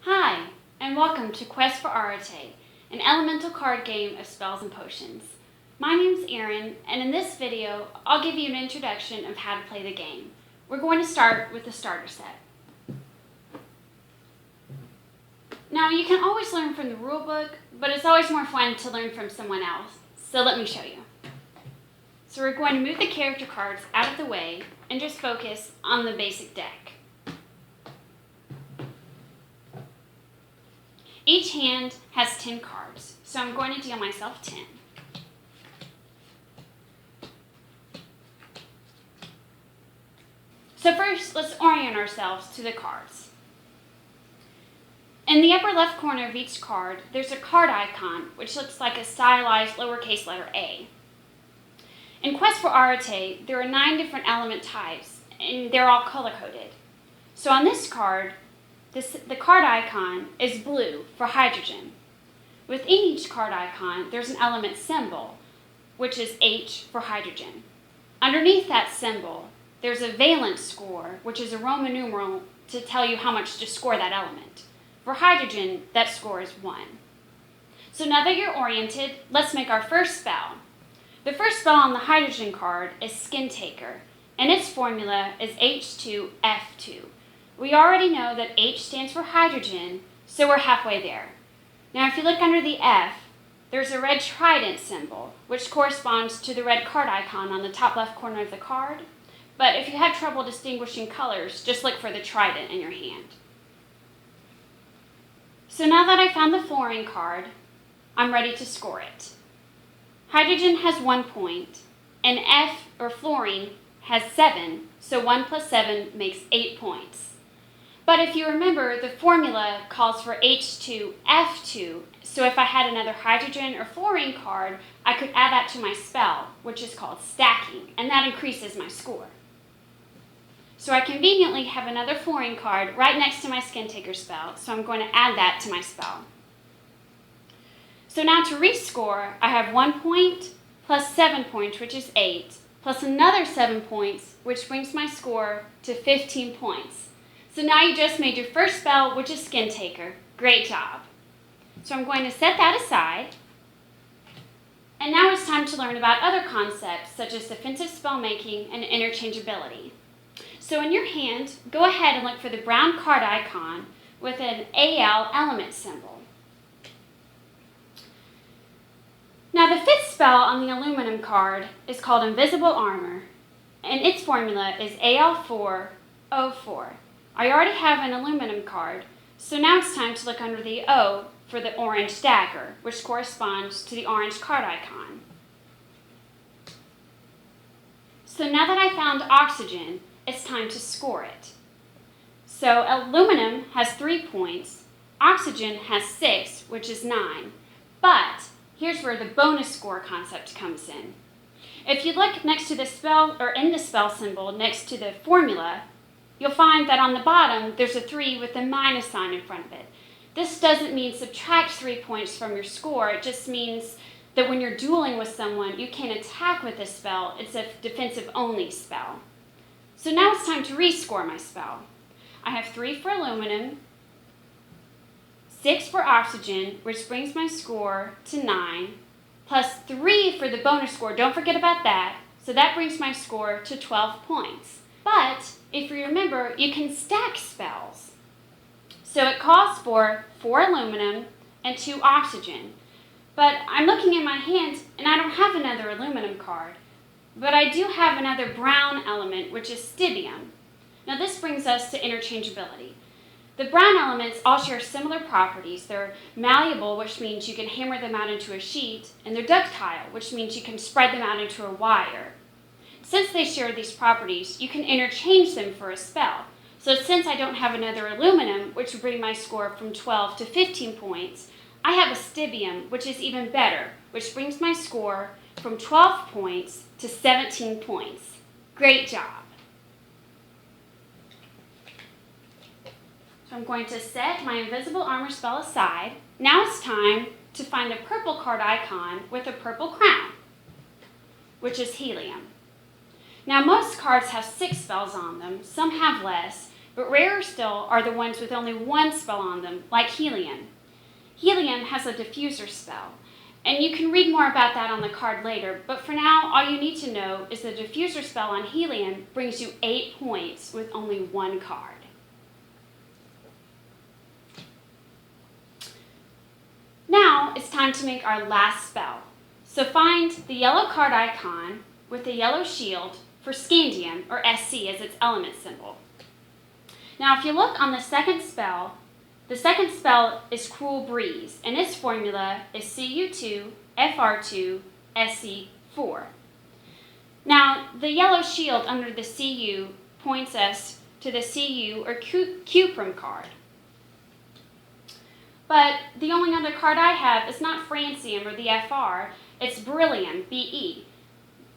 Hi, and welcome to Quest for Arete, an elemental card game of spells and potions. My name's Erin, and in this video, I'll give you an introduction of how to play the game. We're going to start with the starter set. Now, you can always learn from the rulebook, but it's always more fun to learn from someone else, so let me show you. So we're going to move the character cards out of the way and just focus on the basic deck. Each hand has 10 cards, so I'm going to deal myself 10. So first, let's orient ourselves to the cards. In the upper left corner of each card, there's a card icon, which looks like a stylized lowercase letter A. In Quest for Arete, there are 9 different element types, and they're all color-coded. So on this card, the card icon is blue for hydrogen. Within each card icon, there's an element symbol, which is H for hydrogen. Underneath that symbol, there's a valence score, which is a Roman numeral to tell you how much to score that element. For hydrogen, that score is 1. So now that you're oriented, let's make our first spell. The first spell on the hydrogen card is Skin Taker, and its formula is H2F2. We already know that H stands for hydrogen, so we're halfway there. Now if you look under the F, there's a red trident symbol, which corresponds to the red card icon on the top left corner of the card. But if you have trouble distinguishing colors, just look for the trident in your hand. So now that I found the fluorine card, I'm ready to score it. Hydrogen has 1 point, and F, or fluorine, has 7, so 1 plus 7 makes 8 points. But if you remember, the formula calls for H2F2, so if I had another hydrogen or fluorine card, I could add that to my spell, which is called stacking, and that increases my score. So I conveniently have another fluorine card right next to my Skin Taker spell, so I'm going to add that to my spell. So now to rescore, I have 1 point plus 7 points, which is 8, plus another 7 points, which brings my score to 15 points. So now you just made your first spell, which is Skin Taker. Great job. So I'm going to set that aside. And now it's time to learn about other concepts, such as defensive spell making and interchangeability. So in your hand, go ahead and look for the brown card icon with an AL element symbol. Now the 5th spell on the aluminum card is called Invisible Armor, and its formula is AL4O4. I already have an aluminum card, so now it's time to look under the O for the orange dagger, which corresponds to the orange card icon. So now that I found oxygen, it's time to score it. So aluminum has 3 points, oxygen has 6, which is 9, but here's where the bonus score concept comes in. If you look next to the spell, or in the spell symbol next to the formula, you'll find that on the bottom there's a 3 with a minus sign in front of it. This doesn't mean subtract 3 points from your score, it just means that when you're dueling with someone, you can't attack with this spell. It's a defensive only spell. So now it's time to rescore my spell. I have 3 for aluminum, 6 for oxygen, which brings my score to 9, plus 3 for the bonus score. Don't forget about that. So that brings my score to 12 points. But if you remember, you can stack spells. So it calls for 4 aluminum and 2 oxygen. But I'm looking in my hand and I don't have another aluminum card. But I do have another brown element, which is stibium. Now this brings us to interchangeability. The brown elements all share similar properties. They're malleable, which means you can hammer them out into a sheet, and they're ductile, which means you can spread them out into a wire. Since they share these properties, you can interchange them for a spell. So since I don't have another aluminum, which would bring my score from 12 to 15 points, I have a stibium, which is even better, which brings my score from 12 points to 17 points. Great job. So I'm going to set my invisible armor spell aside. Now it's time to find the purple card icon with a purple crown, which is helium. Now most cards have 6 spells on them, some have less, but rarer still are the ones with only one spell on them, like helium. Helium has a diffuser spell, and you can read more about that on the card later, but for now, all you need to know is the diffuser spell on helium brings you 8 points with only one card. Now it's time to make our last spell. So find the yellow card icon with the yellow shield for scandium, or SC as its element symbol. Now if you look on the second spell is Cruel Breeze, and its formula is Cu2, Fr2, Se4. Now the yellow shield under the Cu points us to the Cu, or cuprum card. But the only other card I have is not francium or the Fr, it's beryllium, Be.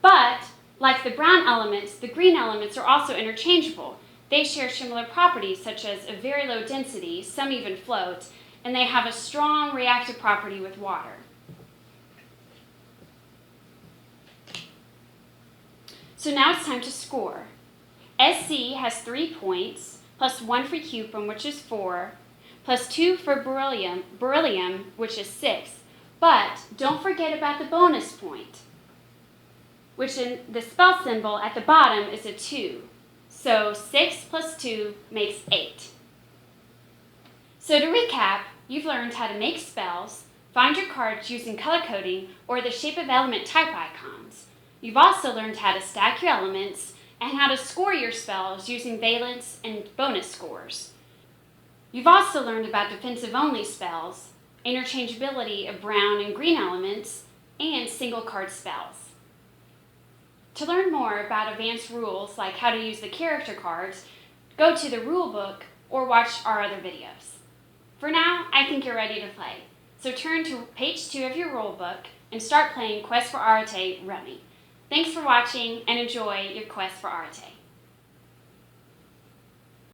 But, like the brown elements, the green elements are also interchangeable. They share similar properties such as a very low density, some even float, and they have a strong reactive property with water. So now it's time to score. SC has 3 points, plus 1 for cuprum, which is 4, plus 2 for beryllium, which is 6. But don't forget about the bonus point, which in the spell symbol at the bottom is a 2. So 6 plus 2 makes 8. So to recap, you've learned how to make spells, find your cards using color coding or the shape of element type icons. You've also learned how to stack your elements and how to score your spells using valence and bonus scores. You've also learned about defensive-only spells, interchangeability of brown and green elements, and single-card spells. To learn more about advanced rules, like how to use the character cards, go to the rule book or watch our other videos. For now, I think you're ready to play. So turn to page 2 of your rule book and start playing Quest for Arete Rummy. Thanks for watching and enjoy your Quest for Arete.